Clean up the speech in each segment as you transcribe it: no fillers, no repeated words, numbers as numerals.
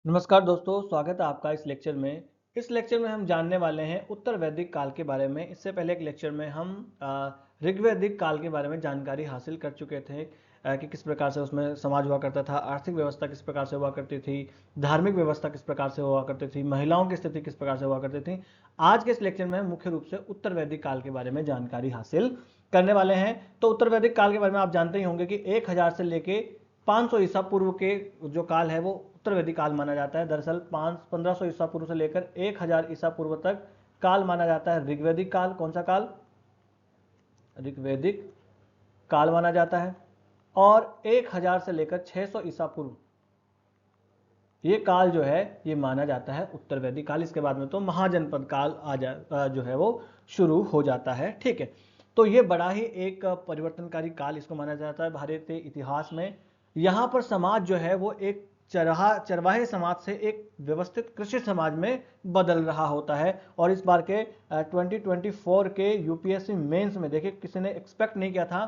नमस्कार दोस्तों, स्वागत है आपका इस लेक्चर में। इस लेक्चर में हम जानने वाले हैं उत्तर वैदिक काल के बारे में। इससे पहले एक लेक्चर में हम ऋग्वैदिक काल के बारे में जानकारी हासिल कर चुके थे कि किस प्रकार से उसमें समाज हुआ करता था, आर्थिक व्यवस्था किस प्रकार से हुआ करती थी, धार्मिक व्यवस्था किस प्रकार से हुआ करती थी, महिलाओं की स्थिति किस प्रकार से हुआ करती थी। आज के इस लेक्चर में हम मुख्य रूप से उत्तर वैदिक काल के बारे में जानकारी हासिल करने वाले हैं। तो उत्तर वैदिक काल के बारे में आप जानते ही होंगे कि 1000 से लेके 500 ईसा पूर्व के जो काल है वो उत्तर वैदिक काल माना जाता है। दरअसल 1500 ईसा पूर्व से लेकर 1000 ईसा पूर्व तक काल माना जाता है ऋग्वैदिक काल। कौन सा काल? ऋग्वैदिक काल माना जाता है। और 1000 से लेकर 600 ईसा पूर्व ये काल जो है ये माना जाता है उत्तर वैदिक काल। इसके बाद में तो महाजनपद काल जो है वो शुरू हो जाता है। ठीक है, तो ये बड़ा ही एक परिवर्तनकारी काल इसको माना जाता है भारतीय इतिहास में। यहाँ पर समाज जो है वो एक चरवाहे समाज से एक व्यवस्थित कृषि समाज में बदल रहा होता है। और इस बार के 2024 के यूपीएससी मेंस में देखिए, किसी ने एक्सपेक्ट नहीं किया था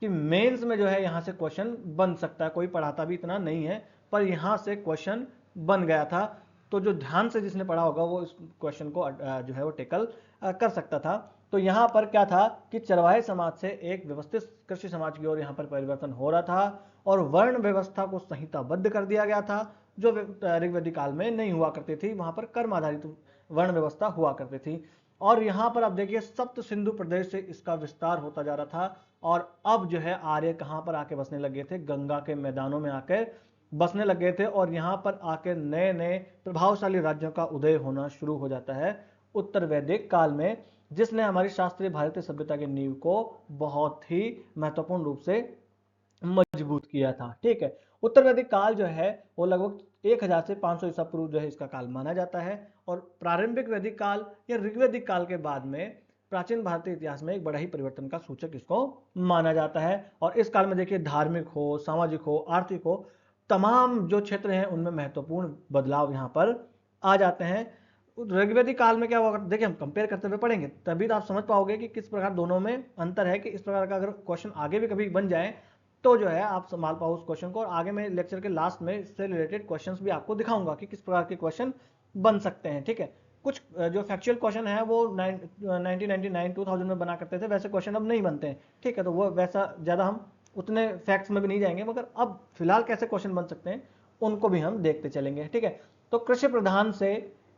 कि मेंस में जो है यहाँ से क्वेश्चन बन सकता है। कोई पढ़ाता भी इतना नहीं है, पर यहाँ से क्वेश्चन बन गया था। तो जो ध्यान से जिसने पढ़ा होगा वो इस क्वेश्चन को जो है वो टेकल कर सकता था। तो यहाँ पर क्या था कि चरवाहे समाज से एक व्यवस्थित कृषि समाज की ओर यहाँ पर परिवर्तन हो रहा था और वर्ण व्यवस्था को संहिताबद्ध कर दिया गया था, जो ऋग्वैदिक काल में नहीं हुआ करती थी। वहां पर कर्म आधारित वर्ण व्यवस्था हुआ करती थी। और यहाँ पर अब देखिए, सप्त सिंधु प्रदेश से इसका विस्तार होता जा रहा था। और अब जो है आर्य कहाँ पर आके बसने लगे थे? गंगा के मैदानों में आकर बसने लग गए थे। और यहाँ पर आके नए नए प्रभावशाली राज्यों का उदय होना शुरू हो जाता है उत्तर वैदिक काल में, जिसने हमारी शास्त्रीय भारतीय सभ्यता की नींव को बहुत ही महत्वपूर्ण रूप से मजबूत किया था। ठीक है, उत्तर वैदिक काल जो है वो लगभग 1000 से 500 ईसा पूर्व जो है इसका काल माना जाता है। और प्रारंभिक वैदिक काल या ऋग्वैदिक काल के बाद में प्राचीन भारतीय इतिहास में एक बड़ा ही परिवर्तन का सूचक इसको माना जाता है। और इस काल में देखिए, धार्मिक हो, सामाजिक हो, आर्थिक हो, तमाम जो क्षेत्र हैं उनमें महत्वपूर्ण बदलाव यहाँ पर आ जाते हैं। ऋग्वैदिक काल में क्या हुआ, देखिए हम कंपेयर करते हुए पढ़ेंगे तभी तो आप समझ पाओगे कि किस प्रकार दोनों में अंतर है। कि इस प्रकार का अगर क्वेश्चन आगे भी कभी बन जाए तो जो है आप संभाल पाओ उस क्वेश्चन को। और आगे मैं लेक्चर के लास्ट में इससे रिलेटेड क्वेश्चंस भी आपको दिखाऊंगा कि किस प्रकार के क्वेश्चन बन सकते हैं। ठीक है, कुछ जो फैक्चुअल क्वेश्चन है वो 1999 2000 में बना करते थे, वैसे क्वेश्चन अब नहीं बनते हैं। ठीक है, तो वो वैसा ज़्यादा हम उतने फैक्ट्स में भी नहीं जाएंगे, मगर अब फिलहाल कैसे क्वेश्चन बन सकते हैं उनको भी हम देखते चलेंगे। ठीक है, तो कृषि प्रधान से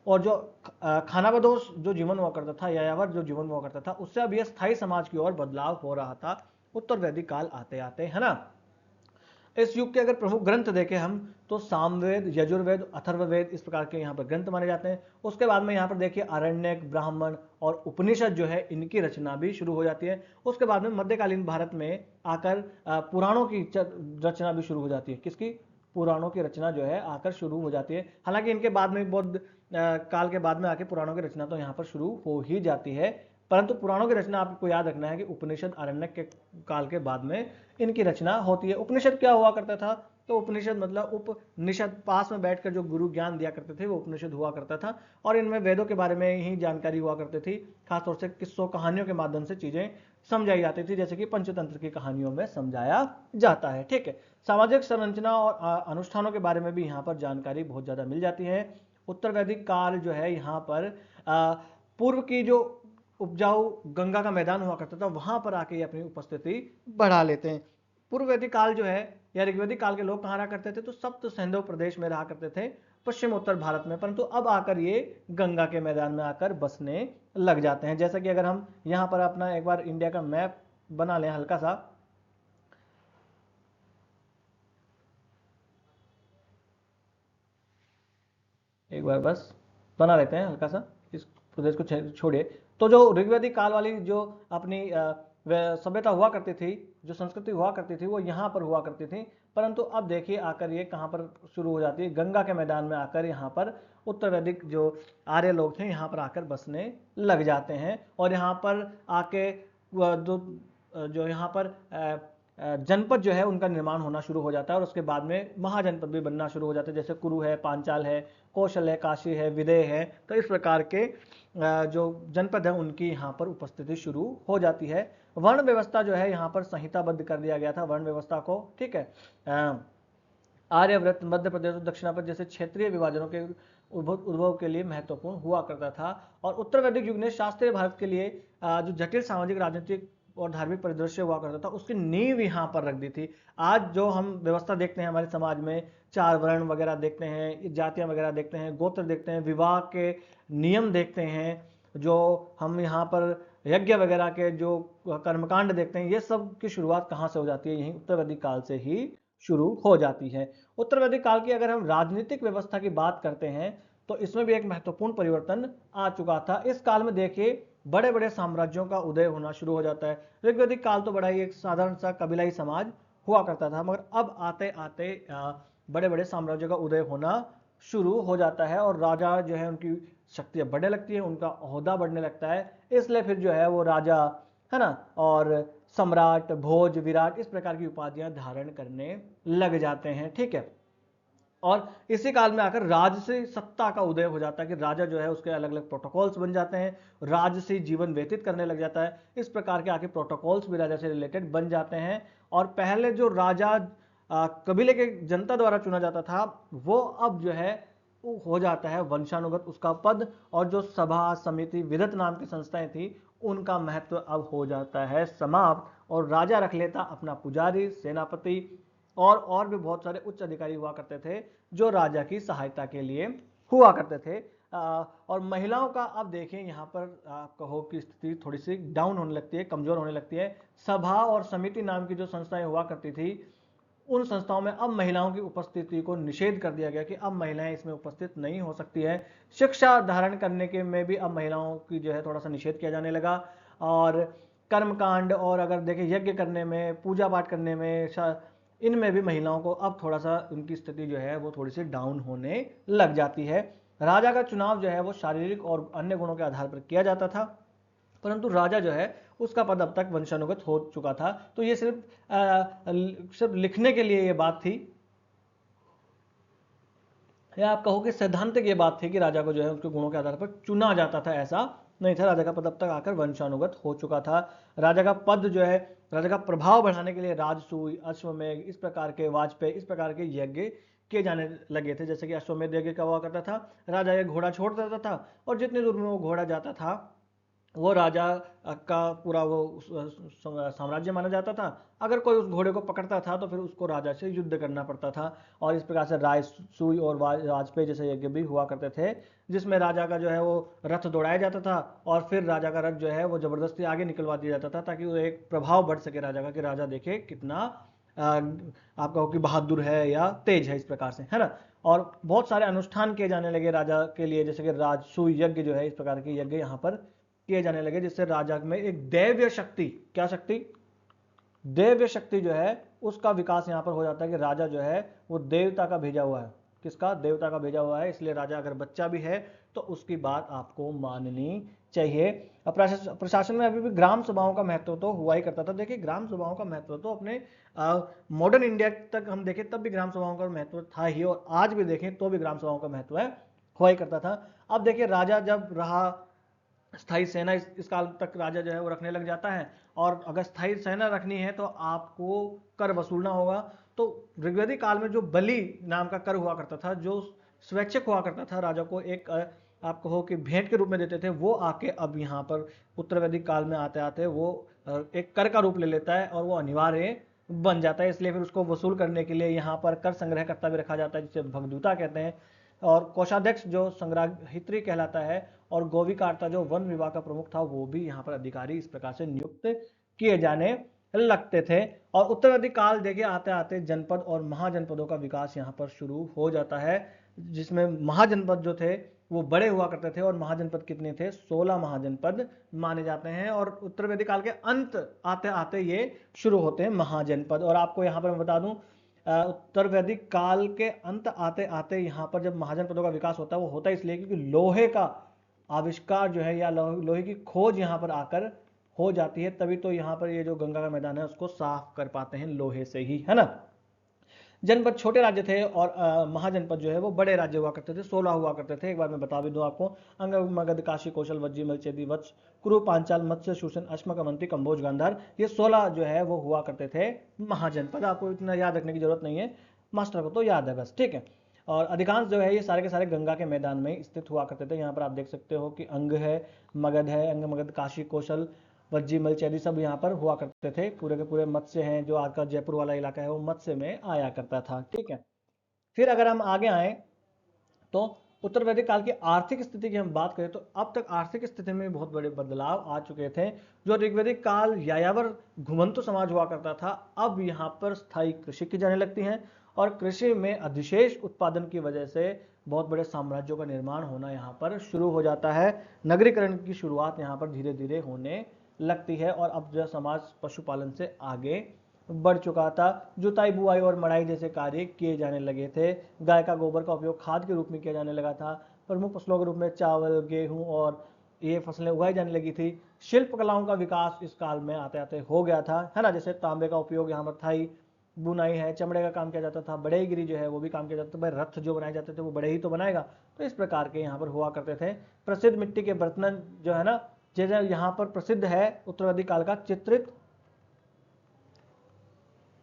और जो खानाबदोश जो जीवन हुआ करता था, यायावर जो जीवन हुआ करता था, उससे अब यह स्थायी समाज की ओर बदलाव हो रहा था उत्तर वैदिक काल आते आते, है ना। इस युग के अगर प्रमुख ग्रंथ देखें हम तो सामवेद, यजुर्वेद, अथर्ववेद इस प्रकार के यहाँ पर ग्रंथ माने जाते हैं। उसके बाद में यहाँ पर देखिए आरण्यक, ब्राह्मण और उपनिषद जो है इनकी रचना भी शुरू हो जाती है। उसके बाद में मध्यकालीन भारत में आकर पुराणों की रचना भी शुरू हो जाती है। किसकी? पुराणों की रचना जो है आकर शुरू हो जाती है। हालांकि इनके बाद में बौद्ध काल के बाद में आके पुराणों की रचना तो यहाँ पर शुरू हो ही जाती है। परंतु पुराणों की रचना आपको याद रखना है कि उपनिषद आरण्यक के काल के बाद में इनकी रचना होती है। उपनिषद क्या हुआ करता था? तो उपनिषद मतलब उपनिषद, पास में बैठकर जो गुरु ज्ञान दिया करते थे वो उपनिषद हुआ करता था। और इनमें वेदों के बारे में ही जानकारी हुआ करती थी। खासतौर से किस्सों, कहानियों के माध्यम से चीजें समझाई जाती थी, जैसे कि पंचतंत्र की कहानियों में समझाया जाता है। ठीक है, सामाजिक संरचना और अनुष्ठानों के बारे में भी यहाँ पर जानकारी बहुत ज्यादा मिल जाती है। उत्तर वैदिक काल जो है यहाँ पर पूर्व की जो उपजाऊ गंगा का मैदान हुआ करता था वहां पर आके अपनी उपस्थिति बढ़ा लेते हैं। पूर्व वैदिक काल जो है या ऋग्वैदिक काल के लोग कहाँ रहा करते थे? तो सप्त सिंधु प्रदेश में रहा करते थे, पश्चिम उत्तर भारत में। परंतु अब आकर ये गंगा के मैदान में आकर बसने लग जाते हैं। जैसा कि अगर हम यहाँ पर अपना एक बार इंडिया का मैप बना लें हल्का सा, एक बार बस बना लेते हैं हल्का सा, इस प्रदेश को छोड़िए। तो जो ऋग्वैदिक काल वाली जो अपनी सभ्यता हुआ करती थी, जो संस्कृति हुआ करती थी, वो यहाँ पर हुआ करती थी। परंतु अब देखिए आकर ये कहाँ पर शुरू हो जाती है? गंगा के मैदान में आकर यहाँ पर उत्तर वैदिक जो आर्य लोग थे यहाँ पर आकर बसने लग जाते हैं। और यहाँ पर आके जो यहाँ पर जनपद जो है उनका निर्माण होना शुरू हो जाता है। और उसके बाद में महाजनपद भी बनना शुरू हो जाते हैं, जैसे कुरु है, पांचाल है, कौशल है, काशी है, विदेह है। तो इस प्रकार के जो जनपद है उनकी यहाँ पर उपस्थिति शुरू हो जाती है। वर्ण व्यवस्था जो है यहाँ पर संहिताबद्ध कर दिया गया था वर्ण व्यवस्था को। ठीक है, आर्यव्रत, मध्य प्रदेश और दक्षिणापथ जैसे क्षेत्रीय विभाजनों के उद्भव के लिए महत्वपूर्ण हुआ करता था। और उत्तर वैदिक युग ने शास्त्रीय भारत के लिए जो जटिल सामाजिक, राजनीतिक और धार्मिक परिदृश्य हुआ करता था, उसकी नींव यहाँ पर रख दी थी। आज जो हम व्यवस्था देखते हैं हमारे समाज में, 4 वर्ण वगैरह देखते हैं, जातियां वगैरह देखते हैं, गोत्र देखते हैं, विवाह के नियम देखते हैं, जो हम यहाँ पर यज्ञ वगैरह के जो कर्मकांड देखते हैं, ये सब की शुरुआत कहाँ से हो जाती है? यहीं उत्तर वैदिक काल से ही शुरू हो जाती है। उत्तर वैदिक काल की अगर हम राजनीतिक व्यवस्था की बात करते हैं तो इसमें भी एक महत्वपूर्ण परिवर्तन आ चुका था। इस काल में देखिए बड़े बड़े साम्राज्यों का उदय होना शुरू हो जाता है। ऋग्वैदिक काल तो बड़ा ही एक साधारण सा कबीलाई समाज हुआ करता था, मगर अब आते आते बड़े बड़े साम्राज्यों का उदय होना शुरू हो जाता है और राजा जो है उनकी शक्तियां बढ़ने लगती है, उनका ओहदा बढ़ने लगता है। इसलिए फिर जो है वो राजा, है ना, और सम्राट, भोज, विराट, इस प्रकार की उपाधियां धारण करने लग जाते हैं। ठीक है। और इसी काल में आकर राजसी सत्ता का उदय हो जाता है कि राजा जो है उसके अलग अलग प्रोटोकॉल्स बन जाते हैं, राजसी जीवन व्यतीत करने लग जाता है। इस प्रकार के आके प्रोटोकॉल्स भी राजा से रिलेटेड बन जाते हैं। और पहले जो राजा कबीले के जनता द्वारा चुना जाता था, वो अब जो है वो हो जाता है वंशानुगत उसका पद। और जो सभा, समिति, विदत नाम की संस्थाएं थी, उनका महत्व अब हो जाता है समाप्त और राजा रख लेता अपना पुजारी, सेनापति और भी बहुत सारे उच्च अधिकारी हुआ करते थे जो राजा की सहायता के लिए हुआ करते थे। और महिलाओं का अब देखें यहाँ पर कहो कि स्थिति थोड़ी सी डाउन होने लगती है, कमजोर होने लगती है। सभा और समिति नाम की जो संस्थाएं हुआ करती थी, उन संस्थाओं में अब महिलाओं की उपस्थिति को निषेध कर दिया गया कि अब महिलाएं इसमें उपस्थित नहीं हो सकती है। शिक्षा धारण करने के में भी अब महिलाओं की जो है थोड़ा सा निषेध किया जाने लगा। और कर्मकांड और अगर देखें यज्ञ करने में, पूजा पाठ करने में, इनमें भी महिलाओं को अब थोड़ा सा उनकी स्थिति जो है वो थोड़ी सी डाउन होने लग जाती है। राजा का चुनाव जो है वो शारीरिक और अन्य गुणों के आधार पर किया जाता था, परंतु राजा जो है उसका पद अब तक वंशानुगत हो चुका था। तो ये सिर्फ लिखने के लिए ये बात थी, या आप कहो कि सैद्धांतिक ये बात थी कि राजा को जो है उसके गुणों के आधार पर चुना जाता था, ऐसा नहीं था। राजा का पद अब तक आकर वंशानुगत हो चुका था। राजा का पद जो है, राजा का प्रभाव बढ़ाने के लिए राजसूय, अश्वमेध, इस प्रकार के वाजपेयी, इस प्रकार के यज्ञ किए जाने लगे थे। जैसे कि अश्वमेध यज्ञ का हुआ करता था, राजा एक घोड़ा छोड़ देता था और जितनी दूर में वो घोड़ा जाता था वो राजा का पूरा वो साम्राज्य माना जाता था। अगर कोई उस घोड़े को पकड़ता था तो फिर उसको राजा से युद्ध करना पड़ता था। और इस प्रकार से राजसूय और वाजपेयी जैसे यज्ञ भी हुआ करते थे, जिसमें राजा का जो है वो रथ दौड़ाया जाता था और फिर राजा का रथ जो है वो जबरदस्ती आगे निकलवा दिया जाता था, ताकि वो एक प्रभाव बढ़ सके राजा का, कि राजा देखे कितना आप कहो कि बहादुर है या तेज है, इस प्रकार से, है ना। और बहुत सारे अनुष्ठान किए जाने लगे राजा के लिए, जैसे कि राजसूय यज्ञ जो है, इस प्रकार के यज्ञ यहाँ पर किए जाने लगे, जिससे राजा में एक दैवीय शक्ति, क्या शक्ति, दैवीय शक्ति जो है उसका विकास यहां पर हो जाता है कि राजा जो है वो देवता का भेजा हुआ है। किसका? देवता का भेजा हुआ है। इसलिए राजा अगर बच्चा भी है तो उसकी बात आपको माननी चाहिए। प्रशासन में अभी भी ग्राम सभाओं का महत्व तो हुआ ही करता था। देखिए ग्राम सभाओं का महत्व तो अपने मॉडर्न इंडिया तक हम देखें तब भी ग्राम सभाओं का महत्व था ही, और आज भी देखें तो भी ग्राम सभाओं का महत्व है, हुआ ही करता था। अब देखिए राजा जब रहा, स्थायी सेना इस काल तक राजा जो है वो रखने लग जाता है, और अगर स्थायी सेना रखनी है तो आपको कर वसूलना होगा। तो ऋग्वेदिक काल में जो बलि नाम का कर हुआ करता था, जो स्वैच्छिक हुआ करता था, राजा को एक आप कहो कि भेंट के रूप में देते थे, वो आके अब यहाँ पर उत्तर वैदिक काल में आते आते वो एक कर का रूप ले लेता है और वो अनिवार्य बन जाता है। इसलिए फिर उसको वसूल करने के लिए यहाँ पर कर संग्रहकर्ता भी रखा जाता है, जिसे भगदूता कहते हैं। और कोषाध्यक्ष जो संग्रहित्री कहलाता है, और गोविकार्ता जो वन विभाग का प्रमुख था, वो भी यहाँ पर अधिकारी इस प्रकार से नियुक्त किए जाने लगते थे। और उत्तराधिक काल देखिए आते आते जनपद और महाजनपदों का विकास यहाँ पर शुरू हो जाता है, जिसमें महाजनपद जो थे वो बड़े हुआ करते थे। और महाजनपद कितने थे? 16 महाजनपद माने जाते हैं। और उत्तर वैदिक काल के अंत आते आते ये शुरू होते हैं महाजनपद। और आपको यहाँ पर मैं बता दूं, उत्तर वैदिक काल के अंत आते आते यहाँ पर जब महाजनपदों का विकास होता है, वो होता है इसलिए क्योंकि लोहे का आविष्कार जो है या लोहे की खोज यहाँ पर आकर हो जाती है। तभी तो यहाँ पर ये जो गंगा का मैदान है उसको साफ कर पाते हैं लोहे से ही, है ना। जनपद छोटे राज्य थे और महाजनपद जो है वो बड़े राज्य हुआ करते थे। 16 हुआ करते थे। एक बार मैं बता भी दूं आपको, अंग, मगध, काशी, कौशल, वज्जी, मलचेदी, वत्स, कुरु, पांचाल, मत्स्य, शूषण, अश्मक, अवंती, कंबोज, गांधार, ये 16 जो है वो हुआ करते थे महाजनपद। आपको इतना याद रखने की जरूरत नहीं है। मास्टर को तो याद है बस, ठीक है। और अधिकांश जो है ये सारे के सारे गंगा के मैदान में स्थित हुआ करते थे। यहाँ पर आप देख सकते हो कि अंग है, मगध है, अंग मगध, काशी, कौशल, वज्जी, मलचेदी सब यहाँ पर हुआ करते थे। पूरे के पूरे मत्स्य हैं, जो आज का जयपुर वाला इलाका है वो मत्स्य में आया करता था, ठीक है। फिर अगर हम आगे आए तो उत्तर वैदिक काल की आर्थिक स्थिति की हम बात करें तो अब तक आर्थिक स्थिति में बहुत बड़े बदलाव आ चुके थे। जो ऋग्वैदिक काल यायावर घुमंतु समाज हुआ करता था, अब यहाँ पर स्थायी कृषि की जाने लगती है और कृषि में अधिशेष उत्पादन की वजह से बहुत बड़े साम्राज्यों का निर्माण होना यहाँ पर शुरू हो जाता है। नगरीकरण की शुरुआत यहाँ पर धीरे धीरे होने लगती है और अब जो समाज पशुपालन से आगे बढ़ चुका था। जुताई, बुआई और मड़ाई जैसे कार्य किए जाने लगे थे। गाय का गोबर का उपयोग खाद के रूप में किया जाने लगा था। प्रमुख फसलों के रूप में चावल, गेहूं और ये फसलें उगाई जाने लगी थी। शिल्प कलाओं का विकास इस काल में आते आते हो गया था, है ना। जैसे तांबे का उपयोग यहाँ पर था ही, बुनाई है, चमड़े का काम किया जाता था, बढ़ईगिरी जो है वो भी काम किया जाता था। भाई रथ जो बनाए जाते थे वो बड़े ही तो बनाएगा, तो इस प्रकार के यहाँ पर हुआ करते थे। प्रसिद्ध मिट्टी के बर्तन जो है ना, जैसे यहाँ पर प्रसिद्ध है उत्तराधिक काल का चित्रित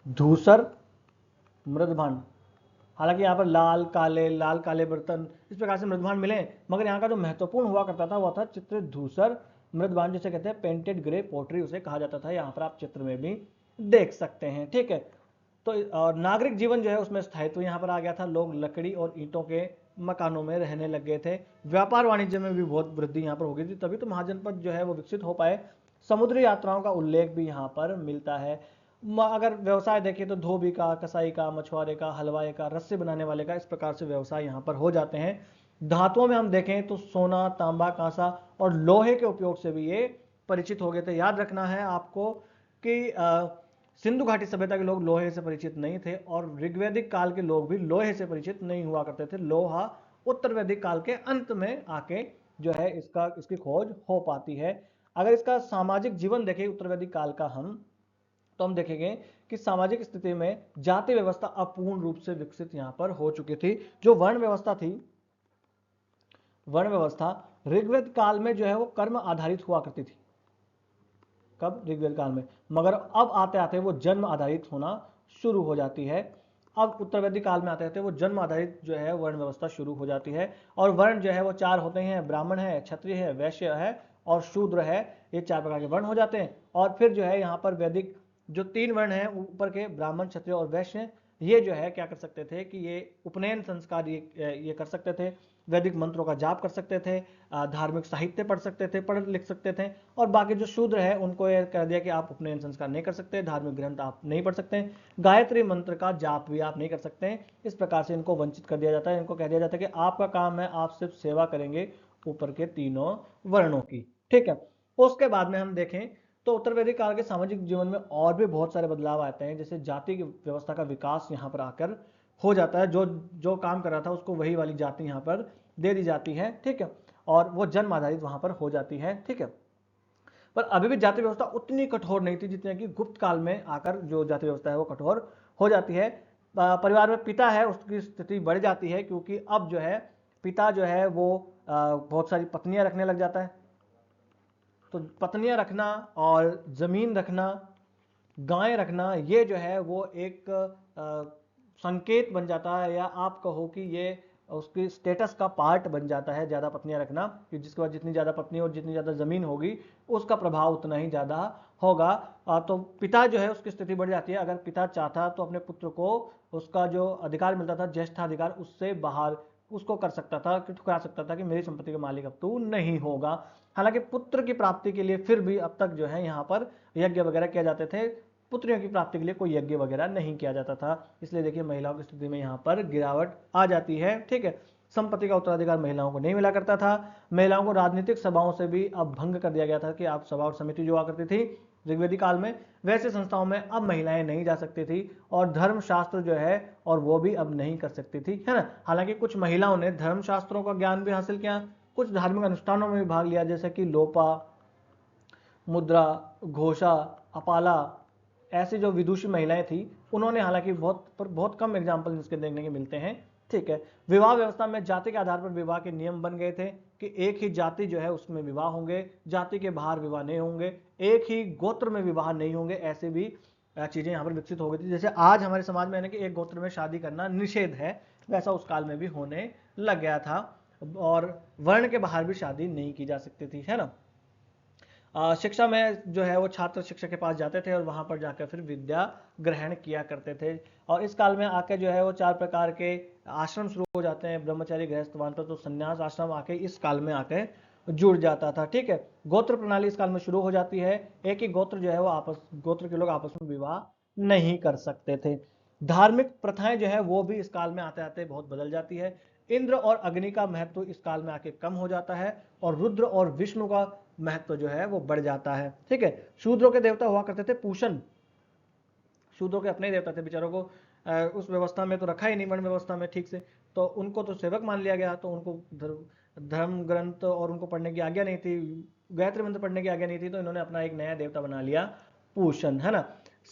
धूसर मृदभांड। हालांकि यहाँ पर लाल काले बर्तन इस प्रकार से मृदभांड मिले, मगर यहाँ का जो महत्वपूर्ण हुआ करता था वो था चित्रित धूसर मृदभांड, जिसे कहते हैं पेंटेड ग्रे पोट्री उसे कहा जाता था। यहाँ पर आप चित्र में भी देख सकते हैं, ठीक है। तो और नागरिक जीवन जो है उसमें स्थायित्व यहाँ पर आ गया था। लोग लकड़ी और ईंटों के मकानों में रहने लग गए थे। व्यापार वाणिज्य में भी बहुत वृद्धि यहाँ पर हो गई थी, तभी तो महाजनपद जो है वो विकसित हो पाए। समुद्री यात्राओं का उल्लेख भी यहाँ पर मिलता है। अगर व्यवसाय देखें तो धोबी का, कसाई का, मछुआरे का, हलवाई का, रस्सी बनाने वाले का, इस प्रकार से व्यवसाय यहाँ पर हो जाते हैं। धातुओं में हम देखें तो सोना, तांबा, कांसा और लोहे के उपयोग से भी ये परिचित हो गए थे। याद रखना है आपको कि सिंधु घाटी सभ्यता के लोग लोहे से परिचित नहीं थे और ऋग्वैदिक काल के लोग भी लोहे से परिचित नहीं हुआ करते थे। लोहा उत्तर वैदिक काल के अंत में आके जो है इसकी खोज हो पाती है। अगर इसका सामाजिक जीवन देखें उत्तर वैदिक काल का तो हम देखेंगे कि सामाजिक स्थिति में जाति व्यवस्था अपूर्ण रूप से विकसित यहां पर हो चुकी थी। जो वर्ण व्यवस्था थी, वर्ण व्यवस्था ऋग्वेद काल में जो है वो कर्म आधारित हुआ करती थी। कब? ऋग्वेद काल में। मगर अब आते आते वो जन्म आधारित होना शुरू हो जाती है। अब उत्तर वैदिक काल में आते आते वो जन्म आधारित जो है वर्ण व्यवस्था शुरू हो जाती है और वर्ण जो है वो चार होते हैं, ब्राह्मण है, क्षत्रिय है, वैश्य है और शूद्र है। ये चार प्रकार के वर्ण हो जाते हैं। और फिर जो है यहाँ पर वैदिक जो तीन वर्ण हैं ऊपर के, ब्राह्मण, क्षत्रिय और वैश्य, ये जो है क्या कर सकते थे कि ये उपनयन संस्कार ये कर सकते थे, वैदिक मंत्रों का जाप कर सकते थे, धार्मिक साहित्य पढ़ सकते थे, पढ़ लिख सकते थे। और बाकी जो शूद्र है उनको यह कह दिया कि आप उपनयन संस्कार नहीं कर सकते, धार्मिक ग्रंथ आप नहीं पढ़ सकते, गायत्री मंत्र का जाप भी आप नहीं कर सकते। इस प्रकार से इनको वंचित कर दिया जाता है। इनको कह दिया जाता है कि आपका काम है, आप सिर्फ सेवा करेंगे ऊपर के तीनों वर्णों की, ठीक है। उसके बाद में हम देखें तो उत्तर वैदिक काल के सामाजिक जीवन में और भी बहुत सारे बदलाव आते हैं। जैसे जाति की व्यवस्था का विकास यहाँ पर आकर हो जाता है। जो जो काम कर रहा था उसको वही वाली जाति यहाँ पर दे दी जाती है, ठीक है, और वो जन्म आधारित वहां पर हो जाती है, ठीक है। पर अभी भी जाति व्यवस्था उतनी कठोर नहीं थी जितनी कि गुप्त काल में आकर जो जाति व्यवस्था है वो कठोर हो जाती है। परिवार में पिता है उसकी स्थिति बढ़ जाती है, क्योंकि अब जो है पिता जो है वो बहुत सारी पत्नियां रखने लग जाता है। तो पत्नियां रखना और जमीन रखना, गाय रखना, ये जो है वो एक संकेत बन जाता है, या आप कहो कि ये उसकी स्टेटस का पार्ट बन जाता है ज़्यादा पत्नियां रखना, कि जिसके बाद जितनी ज़्यादा पत्नी और जितनी ज़्यादा ज़मीन होगी उसका प्रभाव उतना ही ज़्यादा होगा। तो पिता जो है उसकी स्थिति बढ़ जाती है। अगर पिता चाहता तो अपने पुत्र को उसका जो अधिकार मिलता था, ज्येष्ठाधिकार, उससे बाहर उसको कर सकता था, कि ठुकरा सकता था कि मेरी संपत्ति का मालिक अब तू नहीं होगा। हालांकि पुत्र की प्राप्ति के लिए फिर भी अब तक जो है यहाँ पर यज्ञ वगैरह किए जाते थे। पुत्रियों की प्राप्ति के लिए कोई यज्ञ वगैरह नहीं किया जाता था। इसलिए देखिए महिलाओं की स्थिति में यहाँ पर गिरावट आ जाती है, ठीक है। संपत्ति का उत्तराधिकार महिलाओं को नहीं मिला करता था। महिलाओं को राजनीतिक सभाओं से भी अब भंग कर दिया गया था, कि आप सभा और समिति जो हुआ करती थी ऋग्वेदिक काल में, वैसे संस्थाओं में अब महिलाएं नहीं जा सकती थी। और धर्मशास्त्र जो है और वो भी अब नहीं कर सकती थी, है ना। हालांकि कुछ महिलाओं ने धर्मशास्त्रों का ज्ञान भी हासिल किया, कुछ धार्मिक अनुष्ठानों में भी भाग लिया, जैसे कि लोपा, मुद्रा, घोषा, अपाला, ऐसी जो विदुषी महिलाएं थी उन्होंने, हालांकि बहुत कम एग्जाम्पल इसके देखने के मिलते हैं, ठीक है। विवाह व्यवस्था में जाति के आधार पर विवाह के नियम बन गए थे, कि एक ही जाति जो है उसमें विवाह होंगे, जाति के बाहर विवाह नहीं होंगे, एक ही गोत्र में विवाह नहीं होंगे, ऐसे भी चीजें यहाँ पर विकसित हो गई थी। जैसे आज हमारे समाज में है ना कि एक गोत्र में शादी करना निषेध है, वैसा उस काल में भी होने लग गया था, और वर्ण के बाहर भी शादी नहीं की जा सकती थी, है ना। शिक्षा में जो है वो छात्र शिक्षक के पास जाते थे और वहां पर जाकर फिर विद्या ग्रहण किया करते थे। और इस काल में आके जो है वो 4 प्रकार के आश्रम शुरू हो जाते हैं, ब्रह्मचारी, गृहस्थ, वानप्रस्थ, तो संन्यास आश्रम आके इस काल में आके जुड़ जाता था। ठीक है, गोत्र प्रणाली इस काल में शुरू हो जाती है। एक ही गोत्र जो है वो गोत्र के लोग आपस में विवाह नहीं कर सकते थे। धार्मिक प्रथाएं जो है वो भी इस काल में आते आते बहुत बदल जाती है। इंद्र और अग्नि का महत्व इस काल में आके कम हो जाता है, और रुद्र और विष्णु का महत्व जो है वो बढ़ जाता है। ठीक है, शूद्रों के देवता हुआ करते थे पूषण, शूद्रों के अपने ही देवता थे, बेचारों को उस व्यवस्था में तो रखा ही नहीं, वर्ण व्यवस्था में ठीक से, तो उनको तो सेवक मान लिया गया, तो उनको धर्म ग्रंथ और उनको पढ़ने की आज्ञा नहीं थी, गायत्री मंत्र पढ़ने की आज्ञा नहीं थी, तो इन्होंने अपना एक नया देवता बना लिया पूषण, है ना।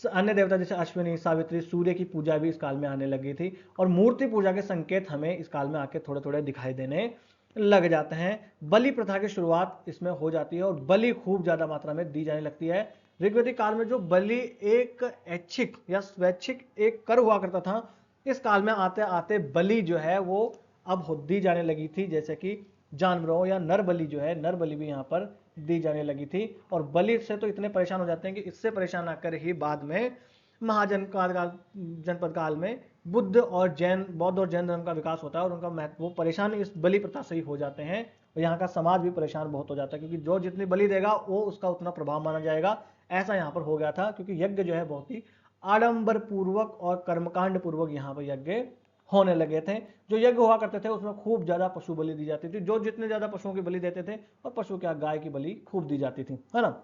अन्य देवता जैसे अश्विनी, सावित्री, सूर्य की पूजा भी इस काल में आने लगी थी, और मूर्ति पूजा के संकेत हमें इस काल में आके थोड़े थोड़े दिखाई देने लग जाते हैं। बलि प्रथा की शुरुआत इसमें हो जाती है, और बलि खूब ज्यादा मात्रा में दी जाने लगती है। ऋग्वेदिक काल में जो बलि एक ऐच्छिक या स्वैच्छिक एक कर हुआ करता था, इस काल में आते आते बलि जो है वो अब दी जाने लगी थी, जैसे कि जानवरों या नर बलि जो है, नर बलि भी यहाँ पर दी जाने लगी थी। और बलि से तो इतने परेशान हो जाते हैं कि इससे परेशान आकर ही बाद में महाजन काल जनपद काल में बुद्ध और जैन, बौद्ध और जैन धर्म का विकास होता है, और उनका महत्व, वो परेशान इस बलि प्रथा से ही हो जाते हैं, और यहाँ का समाज भी परेशान बहुत हो जाता है, क्योंकि जो जितनी बलि देगा वो उसका उतना प्रभाव माना जाएगा। ऐसा यहाँ पर हो गया था, क्योंकि यज्ञ जो है बहुत ही आडंबर पूर्वक और कर्मकांड पूर्वक यहाँ पर यज्ञ होने लगे थे। जो यज्ञ हुआ करते थे उसमें खूब ज्यादा पशु बलि दी जाती थी, जो जितने ज्यादा पशुओं की बलि देते थे, और पशु क्या गाय की बलि खूब दी जाती थी, है ना।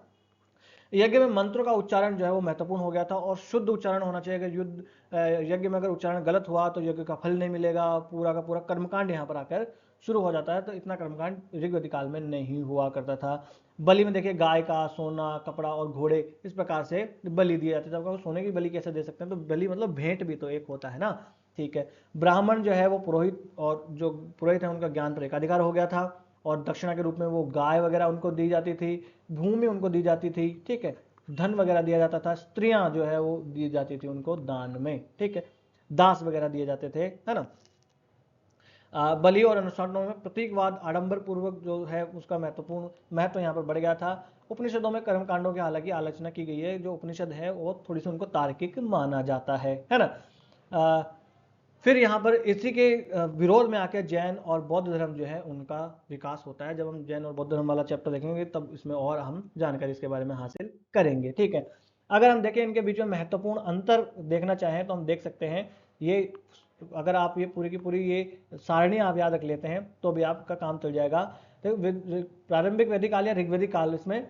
यज्ञ में मंत्रों का उच्चारण जो है वो महत्वपूर्ण हो गया था, और शुद्ध उच्चारण होना चाहिए। अगर यज्ञ में अगर उच्चारण गलत हुआ तो यज्ञ का फल नहीं मिलेगा, पूरा का पूरा कर्मकांड यहाँ पर आकर शुरू हो जाता है। तो इतना कर्मकांड ऋग्वेदिक काल में नहीं हुआ करता था। बलि में देखिए गाय का, सोना, कपड़ा और घोड़े, इस प्रकार से बलि दिए जाते थे। आपको सोने की बलि कैसे दे सकते हैं, तो बलि मतलब भेंट भी तो एक होता है ना। ठीक है, ब्राह्मण जो है वो पुरोहित, और जो पुरोहित है उनका ज्ञान पर एकाधिकार हो गया था, और दक्षिणा के रूप में वो गाय वगैरह उनको दी जाती थी, भूमि उनको दी जाती थी, ठीक है, धन वगैरह दिया जाता था, स्त्रियां जो है वो दी जाती थी उनको दान में, ठीक है, दास वगैरह दिए जाते थे, है ना। बलि और अनुष्ठानों में प्रतीकवाद, आडंबर पूर्वक जो है उसका महत्वपूर्ण महत्व यहाँ पर बढ़ गया था। उपनिषदों में कर्म कांडों की हालांकि आलोचना की गई है, जो उपनिषद है वो थोड़ी सी उनको तार्किक माना जाता है ना। फिर यहाँ पर इसी के विरोध में आकर जैन और बौद्ध धर्म जो है उनका विकास होता है। जब हम जैन और बौद्ध धर्म वाला चैप्टर देखेंगे तब इसमें और हम जानकारी इसके बारे में हासिल करेंगे, ठीक है। अगर हम देखें इनके बीच में महत्वपूर्ण अंतर देखना चाहें तो हम देख सकते हैं, ये अगर आप ये पूरी की पूरी ये सारणी आप याद रख लेते हैं तो भी आपका काम चल जाएगा। तो प्रारंभिक वैदिक काल या ऋग्वेदिक काल, इसमें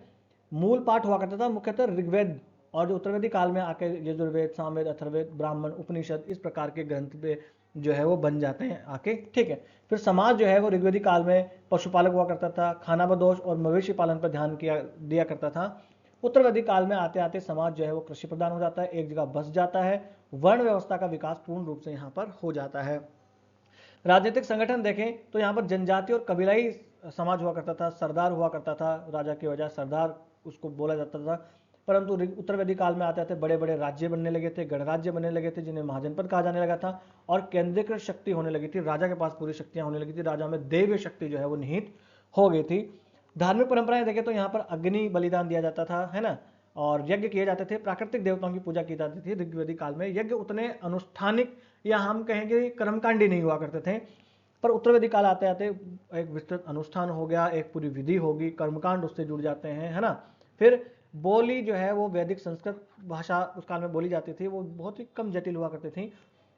मूल पाठ हुआ करता था मुख्यतः ऋग्वेद, और जो उत्तरवेदिक काल में आके यजुर्वेद, सामवेद, अथर्ववेद, ब्राह्मण, उपनिषद, इस प्रकार के ग्रंथ पे जो है वो बन जाते हैं आके, ठीक है। फिर समाज जो है वो ऋग्वेदिक काल में पशुपालक हुआ करता था, खानाबदोश और मवेशी पालन पर ध्यान दिया करता था। उत्तरवेदिक काल में आते आते समाज जो है वो कृषि प्रधान हो जाता है, एक जगह बस जाता है, वर्ण व्यवस्था का विकास पूर्ण रूप से यहाँ पर हो जाता है। राजनीतिक संगठन देखें तो यहाँ पर जनजाति और कबीलाई समाज हुआ करता था, सरदार हुआ करता था, राजा की वजह सरदार उसको बोला जाता था। परंतु उत्तर वैदिक काल में आते आते बड़े बड़े राज्य बनने लगे थे, गणराज्य बनने लगे थे, जिन्हें महाजनपद कहा जाने लगा था, और केंद्रीकृत शक्ति होने लगी थी, राजा के पास पूरी शक्तियां होने लगी थी, राजा में दैवीय शक्ति जो है वो निहित हो गई थी। धार्मिक परंपराएं देखें तो यहाँ पर अग्नि बलिदान दिया जाता था, है ना, और यज्ञ किए जाते थे, प्राकृतिक देवताओं की पूजा की जाती थी। ऋग्वेदिक काल में यज्ञ उतने अनुष्ठानिक या हम कहेंगे कर्मकांडी नहीं हुआ करते थे, पर उत्तरवेदिक काल आते आते एक विस्तृत अनुष्ठान हो गया, एक पूरी विधि होगी, कर्मकांड उससे जुड़ जाते हैं, है ना। फिर बोली जो है वो वैदिक संस्कृत भाषा उस काल में बोली जाती थी, वो बहुत ही कम जटिल हुआ करती थी,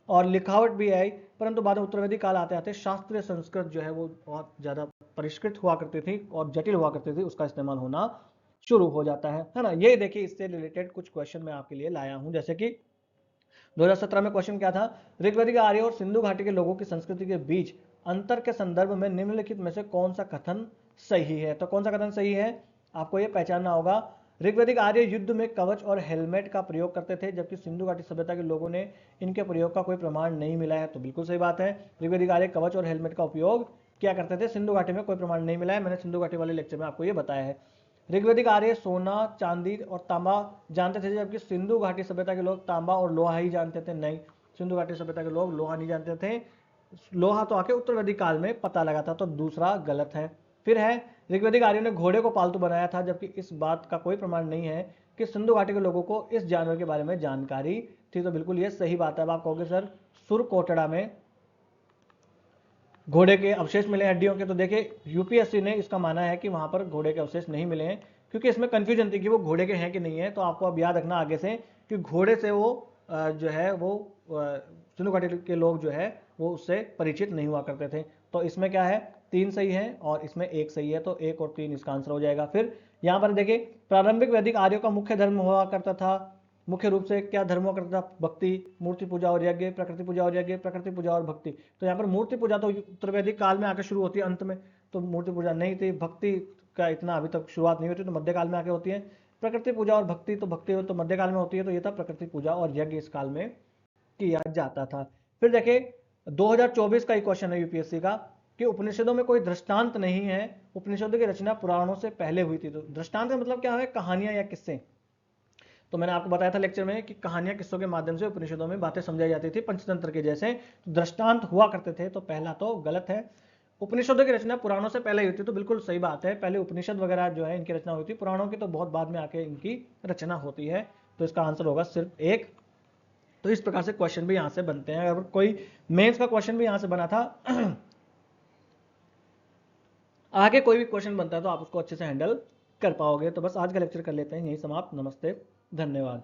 और लिखावट भी आई। परंतु बाद में उत्तरवेदिक काल आते आते शास्त्रीय संस्कृत जो है वो बहुत ज्यादा परिष्कृत हुआ करती थी और जटिल हुआ करती थी, उसका इस्तेमाल होना शुरू हो जाता है ना। ये देखिए, इससे रिलेटेड कुछ क्वेश्चन मैं आपके लिए लाया हूं, जैसे कि 2017 में क्वेश्चन क्या था, ऋग्वेदिक आर्य और सिंधु घाटी के लोगों की संस्कृति के बीच अंतर के संदर्भ में निम्नलिखित में से कौन सा कथन सही है। तो कौन सा कथन सही है, आपको यह पहचानना होगा। ऋग्वेदिक आर्य युद्ध में कवच और हेलमेट का प्रयोग करते थे, जबकि सिंधु घाटी सभ्यता के लोगों ने इनके प्रयोग का कोई प्रमाण नहीं मिला है। तो बिल्कुल सही बात है, ऋग्वेदिक आर्य कवच और हेलमेट का उपयोग क्या करते थे, सिंधु घाटी में कोई प्रमाण नहीं मिला है, मैंने सिंधु घाटी वाले लेक्चर में आपको ये बताया है। ऋग्वैदिक आर्य सोना, चांदी और तांबा जानते थे, जबकि सिंधु घाटी सभ्यता के लोग तांबा और लोहा ही जानते थे। नहीं, सिंधु घाटी सभ्यता के लोग लोहा नहीं जानते थे, लोहा तो आके उत्तर वैदिक काल में पता लगा था, तो दूसरा गलत है। फिर है ऋग्वैदिक आर्यों ने घोड़े को पालतू बनाया था, जबकि इस बात का कोई प्रमाण नहीं है कि सिंधु घाटी के लोगों को इस जानवर के बारे में जानकारी थी, तो बिल्कुल ये सही बात है। अब आप कहोगे सर सुरकोटड़ा में घोड़े के अवशेष मिले हड्डियों के, तो देखिए यूपीएससी ने इसका माना है कि वहां पर घोड़े के अवशेष नहीं मिले हैं, क्योंकि इसमें कंफ्यूजन थी कि वो घोड़े के हैं कि नहीं है। तो आपको अब याद रखना आगे से कि घोड़े से वो जो है वो सिंधु घाटी के लोग जो है वो उससे परिचित नहीं हुआ करते थे। तो इसमें क्या है, 3 सही है और इसमें 1 सही है, तो 1 और 3 इसका आंसर हो जाएगा। फिर यहाँ पर देखिए प्रारंभिक वैदिक आर्यों का मुख्य धर्म हुआ करता था, मुख्य रूप से क्या धर्म हुआ करता था, भक्ति, मूर्ति पूजा और यज्ञ, प्रकृति पूजा और यज्ञ, प्रकृति पूजा और भक्ति। तो यहाँ पर मूर्ति पूजा तो उत्तर वैदिक काल में आकर शुरू होती है अंत में, तो मूर्ति पूजा नहीं थी। भक्ति का इतना अभी तक शुरुआत नहीं होती, तो मध्यकाल में आके होती है। प्रकृति पूजा और भक्ति, तो भक्ति तो मध्यकाल में होती है, तो ये था प्रकृति पूजा और यज्ञ इस काल में किया जाता था। फिर देखिए 2024 का एक क्वेश्चन है यूपीएससी का कि उपनिषदों में कोई दृष्टांत नहीं है, उपनिषदों की रचना पुराणों से पहले हुई थी। तो दृष्टांत का मतलब क्या है, कहानियां या किस्से। तो मैंने आपको बताया था लेक्चर में कि कहानियां किस्सों के माध्यम से उपनिषदों में बातें समझाई जाती थी पंचतंत्र के जैसे, तो दृष्टांत हुआ करते थे, तो पहला तो गलत है। उपनिषदों की रचना पुराणों से पहले हुई थी, तो बिल्कुल सही बात है, पहले उपनिषद वगैरह जो है इनकी रचना हुई थी, पुराणों की तो बहुत बाद में आके इनकी रचना होती है। तो इसका आंसर होगा सिर्फ 1। तो इस प्रकार से क्वेश्चन भी यहां से बनते हैं। अगर कोई मेंस का क्वेश्चन भी यहां से बना था आगे कोई भी क्वेश्चन बनता है तो आप उसको अच्छे से हैंडल कर पाओगे। तो बस आज का लेक्चर कर लेते हैं यही समाप्त। नमस्ते, धन्यवाद।